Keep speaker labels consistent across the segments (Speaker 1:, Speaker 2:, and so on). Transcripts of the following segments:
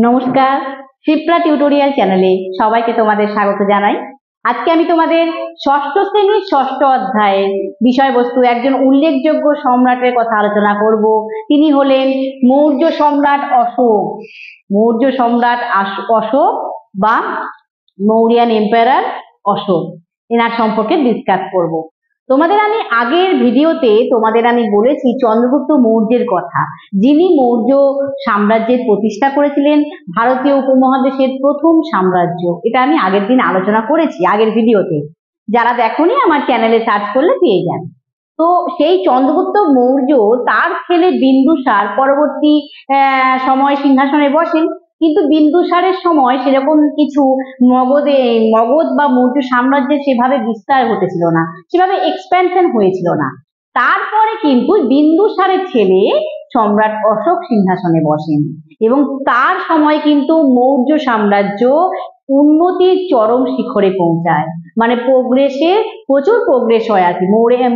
Speaker 1: নমস্কার, শিপ্রা টিউটোরিয়াল চ্যানেলে সবাইকে তোমাদের স্বাগত জানাই। আজকে আমি তোমাদের ষষ্ঠ শ্রেণীর ষষ্ঠ অধ্যায়ের বিষয়বস্তু একজন উল্লেখযোগ্য সম্রাটের কথা আলোচনা করব। তিনি হলেন মৌর্য সম্রাট অশোক। মৌর্য সম্রাট অশোক বা মৌরিয়ান এম্পায়ার অশোক, এনার সম্পর্কে ডিসকাস করব। তোমাদের আমি আগের ভিডিওতে আমি বলেছি চন্দ্রগুপ্ত মৌর্যের কথা, যিনি মৌর্য সাম্রাজ্যের প্রতিষ্ঠা করেছিলেন, ভারতীয় উপমহাদেশের প্রথম সাম্রাজ্য। এটা আমি আগের দিন আলোচনা করেছি আগের ভিডিওতে, যারা দেখোনি আমার চ্যানেলে সার্চ করলে পেয়ে যান। তো সেই চন্দ্রগুপ্ত মৌর্য তার ছেলে বিন্দুসার পরবর্তী সময় সিংহাসনে বসেন, কিন্তু বিন্দুসারের সময় সেরকম কিছু মগধ বা মৌর্য সাম্রাজ্যের সেভাবে বিস্তার ঘটেছিল না, সেভাবে এক্সপ্যানশন হয়েছিল না। তারপরে কিন্তু বিন্দুসারের ছেলে সম্রাট অশোক সিংহাসনে বসেন এবং তার সময় কিন্তু মৌর্য সাম্রাজ্য উন্নতির চরম শিখরে পৌঁছায়, মানে প্রচুর প্রোগ্রেস হয় আর কি। মৌরিয়ান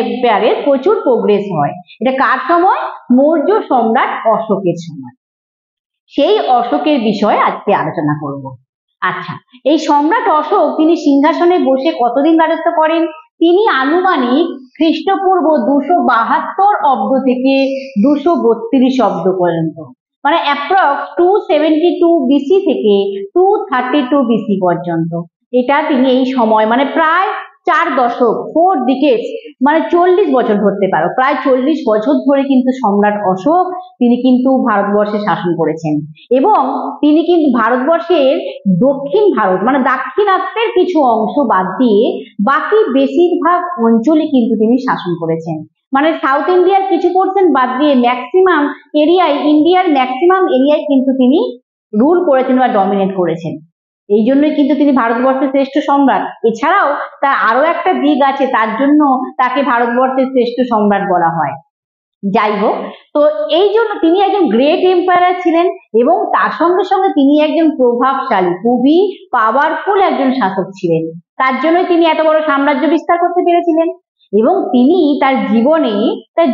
Speaker 1: এম্পায়ারের প্রচুর প্রোগ্রেস হয়। এটা কার সময়? মৌর্য সম্রাট অশোকের সময়। সেই অশোকের বিষয়ে আজকে আলোচনা করব। আচ্ছা, এই সম্রাট অশোক তিনি সিংহাসনে বসে কতদিন রাজত্ব করেন? তিনি আনুমানিক খ্রিস্টপূর্ব 272 অব্দ থেকে 232 অব্দ পর্যন্ত, মানে অ্যাপ্রক্স 272 বিসি থেকে 232 বিসি পর্যন্ত, এটা তিনি এই সময় মানে প্রায় 4 দশক 4 ডিকেডস, মানে 40 বছর ধরতে পারো, প্রায় 40 বছর ধরে কিন্তু সম্রাট অশোক তিনি কিন্তু ভারতবর্ষে শাসন করেছেন। এবং তিনি কিন্তু ভারতবর্ষের দক্ষিণ ভারত মানে দাক্ষিণাত্যের কিছু অংশ বাদ দিয়ে বাকি বেশিরভাগ অঞ্চলে কিন্তু তিনি শাসন করেছেন, মানে সাউথ ইন্ডিয়ার কিছু পোর্শন বাদ দিয়ে ম্যাক্সিমাম এরিয়ায়, ইন্ডিয়ার ম্যাক্সিমাম এরিয়ায় কিন্তু তিনি রুল করেছেন বা ডমিনেট করেছেন। এই জন্যই কিন্তু তিনি ভারতবর্ষের শ্রেষ্ঠ সম্রাট। এছাড়াও তার আরো একটা দিক আছে, তার জন্য তাকে ভারতবর্ষের শ্রেষ্ঠ সম্রাট বলা হয়। যাই হোক, তো এই জন্য তিনি একজন গ্রেট এম্পায়ার ছিলেন এবং তার সঙ্গে সঙ্গে তিনি একজন প্রভাবশালী, খুবই পাওয়ারফুল একজন শাসক ছিলেন। তার জন্যই তিনি এত বড় সাম্রাজ্য বিস্তার করতে পেরেছিলেন। এবং তিনি তার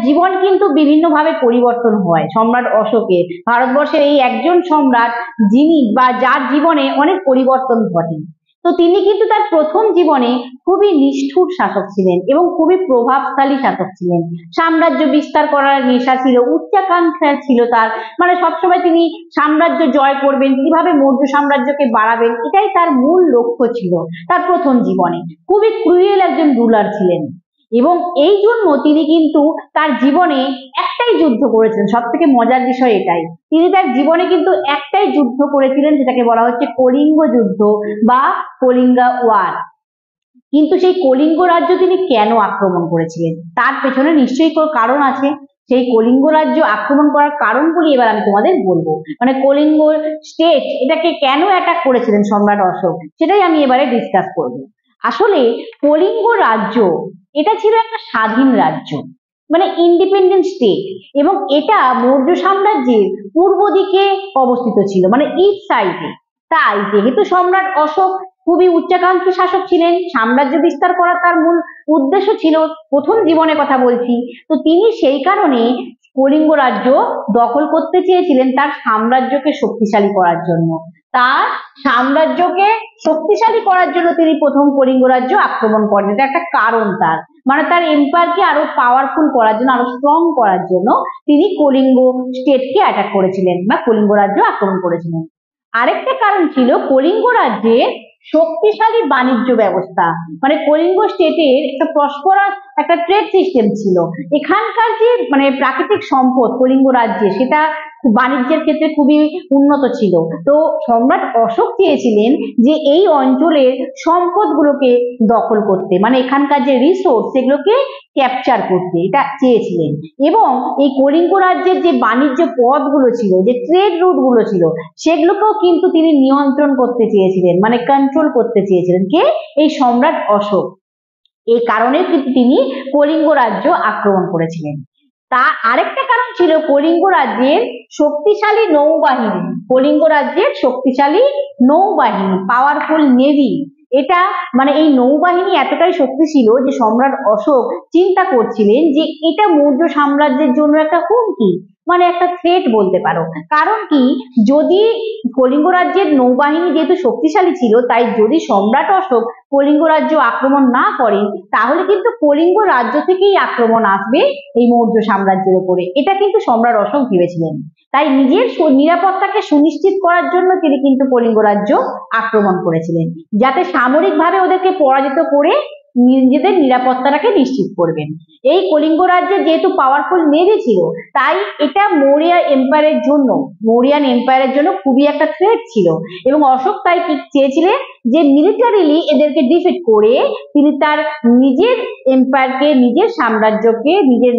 Speaker 1: জীবন কিন্তু বিভিন্নভাবে পরিবর্তন হয় সম্রাট অশোকের। ভারতবর্ষের এই একজন সম্রাট যিনি বা যার জীবনে অনেক পরিবর্তন ঘটে। তো তিনি কিন্তু তার প্রথম জীবনে খুবই নিষ্ঠুর শাসক ছিলেন এবং খুবই প্রভাবশালী শাসক ছিলেন। সাম্রাজ্য বিস্তার করার নেশা ছিল, উচ্চাকাঙ্ক্ষা ছিল তার, মানে সবসময় তিনি সাম্রাজ্য জয় করবেন, কিভাবে মৌর্য সাম্রাজ্যকে বাড়াবেন, এটাই তার মূল লক্ষ্য ছিল। তার প্রথম জীবনে খুবই ক্রুয়েল একজন রুলার ছিলেন এবং এই জন্য তিনি কিন্তু তার জীবনে একটাই যুদ্ধ করেছেন। সব থেকে মজার বিষয় এটাই, তিনি তার জীবনে কিন্তু একটাই যুদ্ধ করেছিলেন, যেটাকে বলা হচ্ছে কলিঙ্গ যুদ্ধ বা কলিঙ্গা ওয়ার। কিন্তু সেই কলিঙ্গ রাজ্য তিনি কেন আক্রমণ করেছিলেন তার পেছনে নিশ্চয়ই কোনো কারণ আছে। সেই কলিঙ্গ রাজ্য আক্রমণ করার কারণগুলি এবার আমি তোমাদের বলবো, মানে কলিঙ্গ স্টেট এটাকে কেন অ্যাটাক করেছিলেন সম্রাট অশোক, সেটাই আমি এবারে ডিসকাস করব। আসলে কলিঙ্গ রাজ্য এটা ছিল একটা স্বাধীন রাজ্য, মানে ইন্ডিপেন্ডেন্ট স্টেট, এবং এটা মৌর্য সাম্রাজ্যের পূর্ব দিকে অবস্থিত ছিল, মানে ইস্ট সাইডে। তাই যেহেতু সম্রাট অশোক খুবই উচ্চাকাঙ্ক্ষী শাসক ছিলেন, সাম্রাজ্য বিস্তার করার তার মূল উদ্দেশ্য ছিল, প্রথম জীবনে কথা বলছি, তো তিনি সেই কারণে কলিঙ্গ রাজ্য দখল করতে চেয়েছিলেন তার সাম্রাজ্যকে শক্তিশালী করার জন্য। তিনি প্রথম কলিঙ্গ রাজ্য আক্রমণ করেন। এটা একটা কারণ তার, মানে তার এম্পায়ারকে আরো পাওয়ারফুল করার জন্য, আরো স্ট্রং করার জন্য তিনি কলিঙ্গ স্টেটকে অ্যাটাক করেছিলেন বা কলিঙ্গ রাজ্য আক্রমণ করেছিলেন। আরেকটা কারণ ছিল কলিঙ্গ রাজ্যের শক্তিশালী বাণিজ্য ব্যবস্থা, মানে কলিঙ্গ স্টেটের একটা প্রসপারাস একটা ট্রেড সিস্টেম ছিল। এখানকার যে মানে প্রাকৃতিক সম্পদ কলিঙ্গ রাজ্যে, সেটা বাণিজ্যের ক্ষেত্রে খুবই উন্নত ছিল। তো সম্রাট অশোক চেয়েছিলেন যে এই অঞ্চলের সম্পদগুলোকে দখল করতে, মানে এখানকার যে রিসোর্স সেগুলোকে ক্যাপচার করতে, এটা চেয়েছিলেন। এবং এই কলিঙ্গ রাজ্যের যে বাণিজ্য পথগুলো ছিল, যে ট্রেড রুট গুলো ছিল, সেগুলোকেও কিন্তু তিনি নিয়ন্ত্রণ করতে চেয়েছিলেন, মানে কন্ট্রোল করতে চেয়েছিলেন কে? এই সম্রাট অশোক। এই কারণে কিন্তু তিনি কলিঙ্গ রাজ্য আক্রমণ করেছিলেন। তার আরেকটা কারণ ছিল কলিঙ্গ রাজ্যের শক্তিশালী নৌবাহিনী, পাওয়ারফুল নেভি। এটা মানে এই নৌবাহিনী এতটাই শক্তি ছিল যে সম্রাট অশোক চিন্তা করছিলেন যে এটা মৌর্য সাম্রাজ্যের জন্য একটা হুমকি, মানে একটা থ্রেট বলতে পারো। কারণ কি, যদি কলিঙ্গ রাজ্যের নৌবাহিনী যেহেতু শক্তিশালী ছিল, তাই যদি সম্রাট অশোক কলিঙ্গ রাজ্য আক্রমণ না করেন, তাহলে কিন্তু কলিঙ্গ রাজ্য থেকেই আক্রমণ আসবে এই মৌর্য সাম্রাজ্যের উপরে। এটা কিন্তু সম্রাট অশোক ভেবেছিলেন। তাই নিজের নিরাপত্তাকে সুনিশ্চিত করার জন্য তিনি কিন্তু কলিঙ্গ রাজ্য আক্রমণ করেছিলেন, যাতে সামরিকভাবে ওদেরকে পরাজিত করে নিজেদের নিরাপত্তাটাকে নিশ্চিত করবেন। এই কলিঙ্গ রাজ্যে যেহেতু পাওয়ারফুল নেভি ছিল, তাই এটা মৌরিয়ান এম্পায়ারের জন্য খুবই একটা থ্রেট ছিল। এবং অশোক তাই কি চেয়েছিলেন যে মিলিটারিলি এদেরকে ডিফিট করে তিনি তার নিজের এম্পায়ারকে, নিজের সাম্রাজ্যকে, নিজের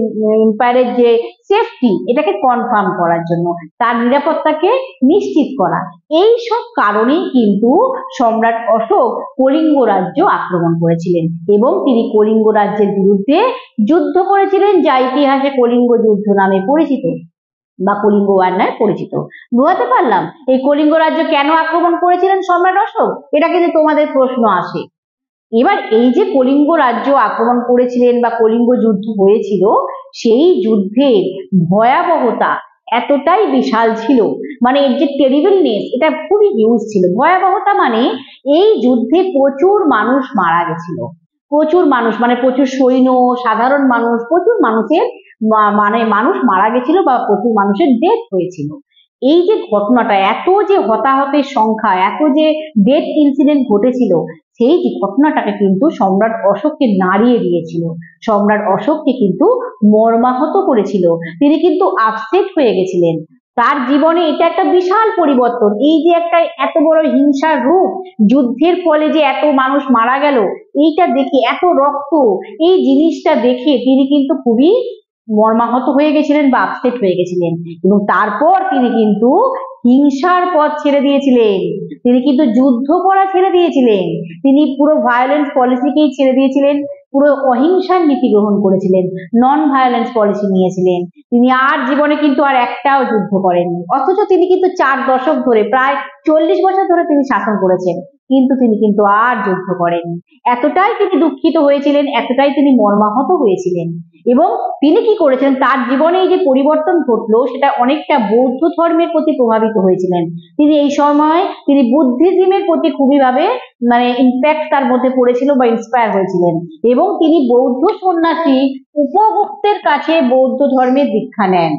Speaker 1: এম্পায়ারের যে সেফটি এটাকে কনফার্ম করার জন্য, তার নিরাপত্তাকে নিশ্চিত করা। এই সব কারণেই কিন্তু সম্রাট অশোক কলিঙ্গ রাজ্য আক্রমণ করেছিলেন এবং তিনি কলিঙ্গ রাজ্যের বিরুদ্ধে যুদ্ধ করেছিলেন, যা ইতিহাসে কলিঙ্গ যুদ্ধ নামে পরিচিত বা কলিঙ্গ ওয়ার নামে পরিচিত। বুঝাতে পারলাম এই কলিঙ্গ রাজ্য কেন আক্রমণ করেছিলেন সম্রাট অশোক? এটা কিন্তু তোমাদের প্রশ্ন আসে। এবার এই যে কলিঙ্গ রাজ্য আক্রমণ করেছিলেন বা কলিঙ্গ যুদ্ধ হয়েছিল, সেই যুদ্ধের ভয়াবহতা এতটাই বিশাল ছিল, মানে এর যে টেরিবলনেস এটা খুবই হিউজ ছিল। ভয়াবহতা মানে এই যুদ্ধে প্রচুর মানুষ মারা গেছিল, প্রচুর মানুষ মানে প্রচুর সৈন্য, সাধারণ মানুষ, প্রচুর মানুষের মানে মানুষ মারা গেছিল বা প্রচুর মানুষের ডেথ হয়েছিল। এই যে ঘটনাটা, এত যে হতাহতের সংখ্যা, এত যে ডেথ ইনসিডেন্ট ঘটেছিল, সেই যে ঘটনাটাকে কিন্তু সম্রাট অশোককে নাড়িয়ে দিয়েছিল, সম্রাট অশোককে কিন্তু মর্মাহত করেছিল। তিনি কিন্তু আপসেট হয়ে গেছিলেন। তার জীবনে এটা একটা বিশাল পরিবর্তন। এই যে একটা এত বড় হিংসার রূপ, যুদ্ধের ফলে যে এত মানুষ মারা গেল, এইটা দেখে, এত রক্ত, এই জিনিসটা দেখে তিনি কিন্তু খুবই মর্মাহত হয়ে গেছিলেন বা আপসেট হয়ে গেছিলেন। এবং তারপর তিনি কিন্তু হিংসার পথ ছেড়ে দিয়েছিলেন, তিনি কিন্তু যুদ্ধ করা ছেড়ে দিয়েছিলেন, তিনি পুরো ভায়োলেন্স পলিসিকেই ছেড়ে দিয়েছিলেন, পুরো অহিংসার নীতি গ্রহণ করেছিলেন, নন ভায়োলেন্স পলিসি নিয়েছিলেন। তিনি আর জীবনে কিন্তু আর একটাও যুদ্ধ করেননি। অথচ তিনি কিন্তু 4 দশক ধরে, প্রায় 40 বছর ধরে তিনি শাসন করেছেন, কিন্তু তিনি কিন্তু আর যুদ্ধ করেননি। এতটাই তিনি দুঃখিত হয়েছিলেন, এতটাই তিনি মর্মাহত হয়েছিলেন। এবং তিনি কি করেছেন, তার জীবনে এই যে পরিবর্তন ঘটলো, সেটা অনেকটা বৌদ্ধ ধর্মের প্রতি প্রভাবিত হয়েছিলেন। তিনি এই সময় তিনি বুদ্ধিজমের প্রতি খুবই ভাবে মানে ইম্প্যাক্ট তার মধ্যে পড়েছিল বা ইন্সপায়ার হয়েছিলেন। এবং তিনি বৌদ্ধ সন্ন্যাসী উপগুপ্তের কাছে বৌদ্ধ ধর্মের দীক্ষা নেন।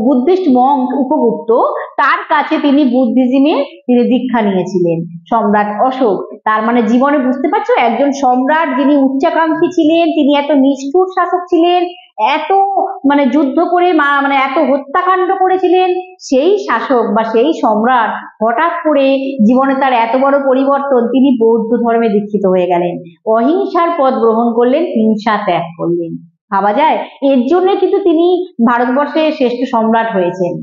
Speaker 1: বুদ্ধিস্ট মঙ্ক উপগুপ্ত, তার কাছে তিনি বুদ্ধিজমে তিনি দীক্ষা নিয়েছিলেন সম্রাট অশোক। তার মানে জীবনে বুঝতে পারছো, একজন সম্রাট যিনি উচ্চাকাঙ্ক্ষী ছিলেন, তিনি এত নিষ্ঠুর শাসক ছিলেন, এত মানে যুদ্ধ করে মানে এত হত্যাকাণ্ড করেছিলেন, সেই শাসক বা সেই সম্রাট হঠাৎ করে জীবনে তার এত বড় পরিবর্তন, তিনি বৌদ্ধ ধর্মে দীক্ষিত হয়ে গেলেন, অহিংসার পথ গ্রহণ করলেন, হিংসা ত্যাগ করলেন। ভাবা যায়, এর জন্য কিন্তু তিনি ভারতবর্ষের শ্রেষ্ঠ সম্রাট হয়েছেন।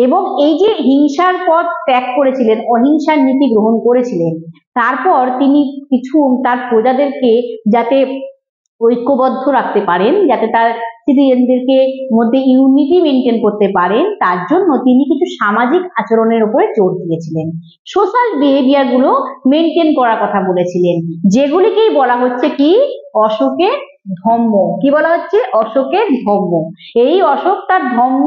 Speaker 1: এবং এই যে হিংসার পথ ত্যাগ করেছিলেন, অহিংসার নীতি গ্রহণ করেছিলেন, তারপর তিনি কিছু তার প্রজাদেরকে যাতে ঐক্যবদ্ধ রাখতে পারেন, যাতে তার সিটিজেনদেরকে মধ্যে ইউনিটি মেনটেন করতে পারেন, তার জন্য তিনি কিছু সামাজিক আচরণের উপরে জোর দিয়েছিলেন, সোশ্যাল বিহেভিয়ার গুলো মেনটেন করার কথা বলেছিলেন, যেগুলিকেই বলা হচ্ছে কি অশোকের ধম্ম। কি বলা হচ্ছে? অশোকের ধম্ম। এই অশোক তার ধম্ম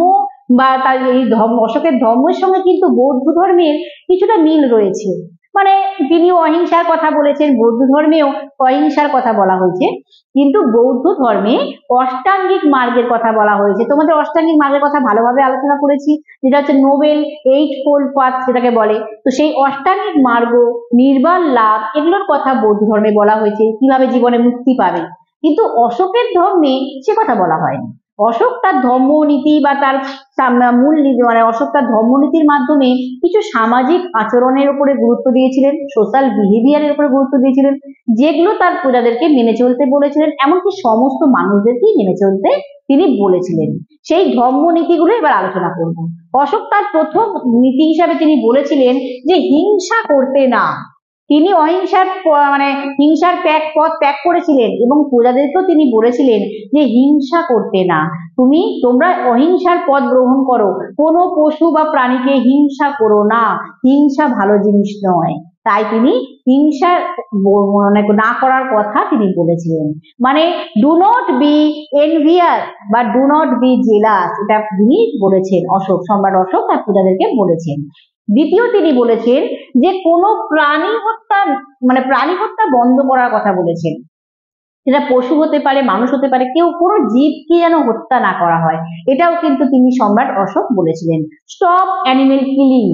Speaker 1: বা তার এই অশোকের ধর্মের সঙ্গে কিন্তু বৌদ্ধ ধর্মের কিছুটা মিল রয়েছে। মানে তিনি অহিংসার কথা বলেছেন, বৌদ্ধ ধর্মেও অহিংসার কথা বলা হয়েছে, কিন্তু বৌদ্ধ ধর্মে অষ্টাঙ্গিক মার্গের কথা বলা হয়েছে। তোমাদের অষ্টাঙ্গিক মার্গের কথা ভালোভাবে আলোচনা করেছি, যেটা হচ্ছে নোবেল 8 ফোল্ড পাথ যেটাকে বলে। তো সেই অষ্টাঙ্গিক মার্গ, নির্বাণ লাভ, এগুলোর কথা বৌদ্ধ ধর্মে বলা হয়েছে, কিভাবে জীবনে মুক্তি পাবে। কিন্তু অশোকের ধর্মে সে কথা বলা হয়নি। অশোক তার ধর্মনীতি বা তার মূল নীতি মানে অশোক তার ধর্মনীতির মাধ্যমে কিছু সামাজিক আচরণের উপরে গুরুত্ব দিয়েছিলেন, সোশ্যাল বিহেভিয়ারের উপরে গুরুত্ব দিয়েছিলেন, যেগুলো তার প্রজাদেরকে মেনে চলতে বলেছিলেন, এমনকি সমস্ত মানুষদেরকেই মেনে চলতে তিনি বলেছিলেন। সেই ধর্মনীতিগুলো এবার আলোচনা করব। অশোক তার প্রথম নীতি হিসাবে তিনি বলেছিলেন যে হিংসা করতে না। তিনি অহিংসার মানে হিংসার পথ ত্যাগ করেছিলেন এবং প্রজাদেরকেও তিনি বলেছিলেন যে হিংসা করতে না, তোমরা অহিংসার পথ গ্রহণ করো, কোনো পশু বা প্রাণীকে হিংসা করো না, হিংসা ভালো জিনিস নয়। তাই তিনি হিংসা না করার কথা তিনি বলেছিলেন। মানে ডু নট বি এনভিয়াস বা ডু নট বি জেলাস, এটা তিনি বলেছেন অশোক, সম্রাট অশোক তার প্রজাদেরকে বলেছেন। দ্বিতীয় তিনি বলেছেন যে কোনো প্রাণী হত্যা বন্ধ করার কথা বলেছেন। সেটা পশু হতে পারে, মানুষ হতে পারে, কেউ কোনো জীবকে যেন হত্যা না করা হয়, এটাও কিন্তু তিনি সম্রাট অশোক বলেছিলেন। স্টপ অ্যানিমেল কিলিং,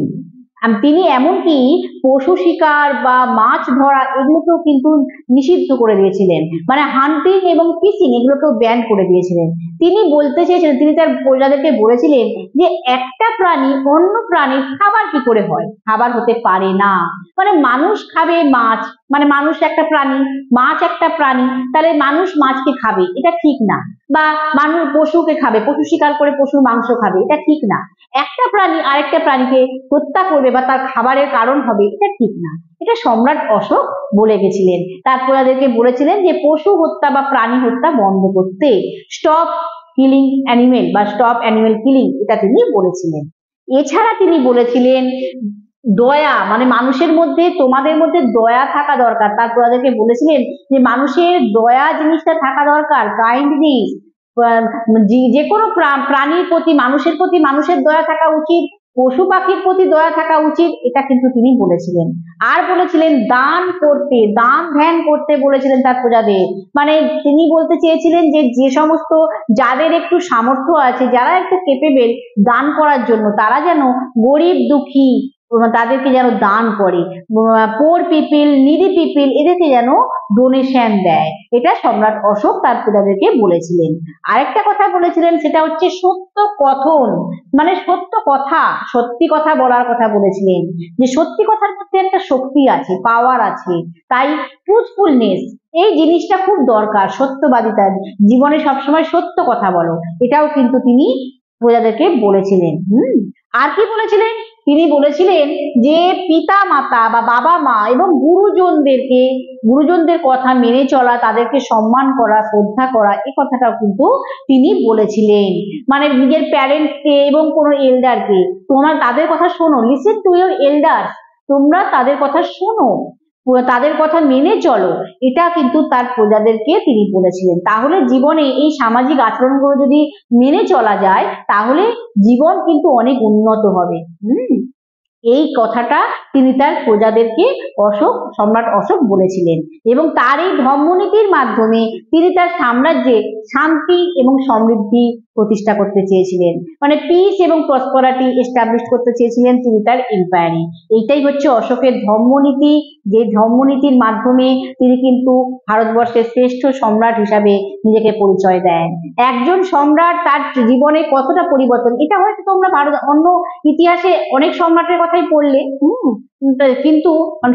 Speaker 1: তিনি এমনকি পশু শিকার বা মাছ ধরা এগুলোকেও কিন্তু নিষিদ্ধ করে দিয়েছিলেন, মানে হান্টিং এবং ফিশিং এগুলোকেও ব্যান করে দিয়েছিলেন। তিনি বলতে চেয়েছিলেন, তিনি তার প্রজাদেরকে বলেছিলেন যে একটা প্রাণী অন্য প্রাণীর খাবার কি করে হয়, খাবার হতে পারে না। মানে মানুষ খাবে মাছ, মানে মানুষ একটা প্রাণী, মাছ একটা প্রাণী, তাহলে মানুষ মাছকে খাবে, এটা ঠিক না। বা মানুষ পশুকে খাবে, পশু শিকার করে পশুর মাংস খাবে, এটা ঠিক না। একটা প্রাণী আরেকটা প্রাণীকে হত্যা করবে বা তার খাবারের কারণ হবে, এটা ঠিক না। এটা সম্রাট অশোক বলে গেছিলেন। তার প্রজাদেরকে বলেছিলেন যে পশু হত্যা বা প্রাণী হত্যা বন্ধ করতে, স্টপ কিলিং অ্যানিমেল বা স্টপ অ্যানিমেল কিলিং, এটা তিনি বলেছিলেন। এছাড়া তিনি বলেছিলেন দয়া, মানে মানুষের মধ্যে, তোমাদের মধ্যে দয়া থাকা দরকার। তার প্রজাদেরকে বলেছিলেন যে মানুষের দয়া জিনিসটা থাকা দরকার, কাইন্ডনেস, যে কোনো প্রাণীর প্রতি, মানুষের প্রতি মানুষের দয়া থাকা উচিত, পশু পাখির প্রতি দয়া থাকা উচিত, এটা কিন্তু তিনি বলেছিলেন। আর বলেছিলেন দান করতে, দান ধ্যান করতে বলেছিলেন তার প্রজাদের। মানে তিনি বলতে চেয়েছিলেন যে যে সমস্ত, যাদের একটু সামর্থ্য আছে, যারা একটু কেপেবল দান করার জন্য, তারা যেন গরিব দুঃখী তাদেরকে যেন দান করে, পোর পিপল, নিডি পিপল এদেরকে যেন ডোনেশন দেয়, এটা সম্রাট অশোক তার প্রজাদেরকে বলেছিলেন। আরেকটা কথা বলেছিলেন, সেটা হচ্ছে সত্য কথন, মানে সত্য কথা, সত্যি কথা বলার কথা বলেছিলেন, যে সত্যি কথার মধ্যে একটা শক্তি আছে, পাওয়ার আছে। তাই ট্রুথফুলনেস এই জিনিসটা খুব দরকার, সত্যবাদিতা, জীবনে সবসময় সত্য কথা বলো, এটাও কিন্তু তিনি প্রজাদেরকে বলেছিলেন। আর কি বলেছিলেন, তিনি বলেছিলেন যে পিতা মাতা বা বাবা মা এবং গুরুজনদের কথা মেনে চলা, তাদেরকে সম্মান করা, শ্রদ্ধা করা, এই কথাটাও কিন্তু তিনি বলেছিলেন। মানে নিজের প্যারেন্টসকে এবং কোনো এল্ডারকে, তোমরা তাদের কথা শোনো, লিসেন টু ইউর এল্ডার্স, তোমরা তাদের কথা শোনো, তাদের কথা মেনে চলো, এটা কিন্তু তার প্রজাদেরকে তিনি বলেছিলেন। তাহলে জীবনে এই সামাজিক আচরণগুলো যদি মেনে চলা যায়, তাহলে জীবন কিন্তু অনেক উন্নত হবে। এই কথাটা তিনি তার প্রজাদেরকে সম্রাট অশোক বলেছিলেন। এবং তার এই ধম্মনীতির মাধ্যমে তিনি তার সাম্রাজ্যে শান্তি এবং সমৃদ্ধি প্রতিষ্ঠা করতে চেয়েছিলেন, মানে পিস এবং প্রসপারিটি এস্টাবলিশ করতে চেয়েছিলেন তিনি তার এম্পায়ারে। এইটাই হচ্ছে অশোকের ধম্মনীতি, যে ধম্মনীতির মাধ্যমে তিনি কিন্তু ভারতবর্ষের শ্রেষ্ঠ সম্রাট হিসাবে নিজেকে পরিচয় দেন। একজন সম্রাট তার জীবনে কতটা পরিবর্তন, এটা হয়তো তোমরা অন্য ইতিহাসে অনেক সম্রাটের কথাই পড়লে, কিন্তু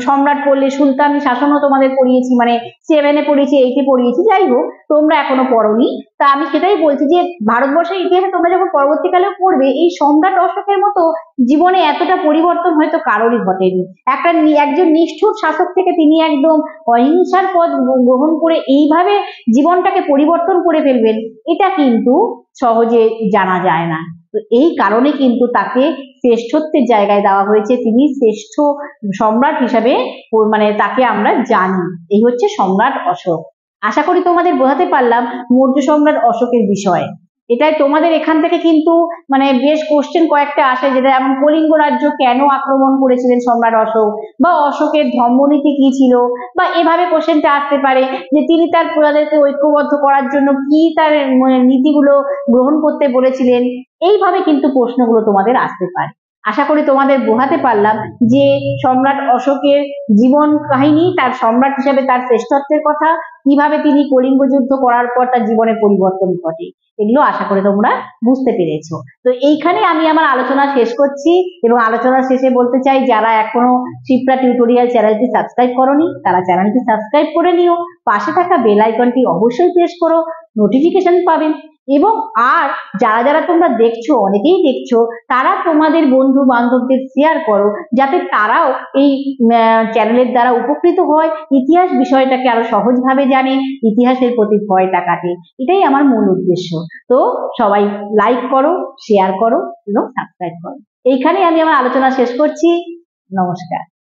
Speaker 1: সম্রাট পড়লে, সুলতান শাসনও তোমাদের পড়িয়েছি, মানে 7-এ পড়িয়েছি, 8-এ পড়িয়েছি, যাই হোক তোমরা এখনো পড়োনি। তা আমি সেটাই বলছি যে ভারতবর্ষের ইতিহাসে তোমরা যখন পরবর্তীকালেও পড়বে, এই সম্রাট অশোকের মতো জীবনে এতটা পরিবর্তন হয়তো কারোরই ঘটেনি। একজন নিষ্ঠুর শাসক থেকে তিনি একদম অহিংসার পথ গ্রহণ করে এইভাবে জীবনটাকে পরিবর্তন করে ফেলবেন, এটা কিন্তু সহজে জানা যায় না। তো এই কারণে কিন্তু তাকে শ্রেষ্ঠত্বের জায়গায় দেওয়া হয়েছে, তিনি শ্রেষ্ঠ সম্রাট হিসাবে মানে তাকে আমরা জানি। এই হচ্ছে সম্রাট অশোক। আশা করি তোমাদের বোঝাতে পারলাম মৌর্য সম্রাট অশোকের বিষয়ে। এটাই তোমাদের এখান থেকে কিন্তু মানে বেশ কোশ্চেন কয়েকটা আসে, যেটা যেমন কলিঙ্গ রাজ্য কেন আক্রমণ করেছিলেন সম্রাট অশোক, বা অশোকের ধম্মনীতি কি ছিল, বা এভাবে কোশ্চেনটা আসতে পারে যে তিনি তার প্রজাদেরকে ঐক্যবদ্ধ করার জন্য কি তার নীতিগুলো গ্রহণ করতে বলেছিলেন। এইভাবে কিন্তু প্রশ্নগুলো তোমাদের আসতে পারে। আশা করি তোমাদের বোঝাতে পারলাম যে সম্রাট অশোকের জীবন কাহিনী, তার সম্রাট হিসেবে তার শ্রেষ্ঠত্বের কথা, কিভাবে তিনি কলিঙ্গ যুদ্ধ করার পর তার জীবনে পরিবর্তন ঘটে, এগুলো আশা করি তোমরা বুঝতে পেরেছো। তো এইখানে আমি আমার আলোচনা শেষ করছি, এবং আলোচনার শেষে বলতে চাই, যারা এখনো শিপ্রা টিউটোরিয়াল চ্যানেলটি সাবস্ক্রাইব করোনি, তারা চ্যানেলটি সাবস্ক্রাইব করে নিও, পাশে থাকা বেল আইকনটি অবশ্যই প্রেস করো, নোটিফিকেশন পাবেন। এবং আর যারা যারা তোমরা দেখছো, অনেকেই দেখছো, তারা তোমাদের বন্ধু বান্ধবদের শেয়ার করো, যাতে তারাও এই চ্যানেলের দ্বারা উপকৃত হয়, ইতিহাস বিষয়টাকে আরো সহজভাবে জানে, ইতিহাসের প্রতি ভয়টা কাটে। এটাই আমার মূল উদ্দেশ্য। তো সবাই লাইক করো, শেয়ার করো এবং সাবস্ক্রাইব করো। এইখানে আমি আমার আলোচনা শেষ করছি। নমস্কার।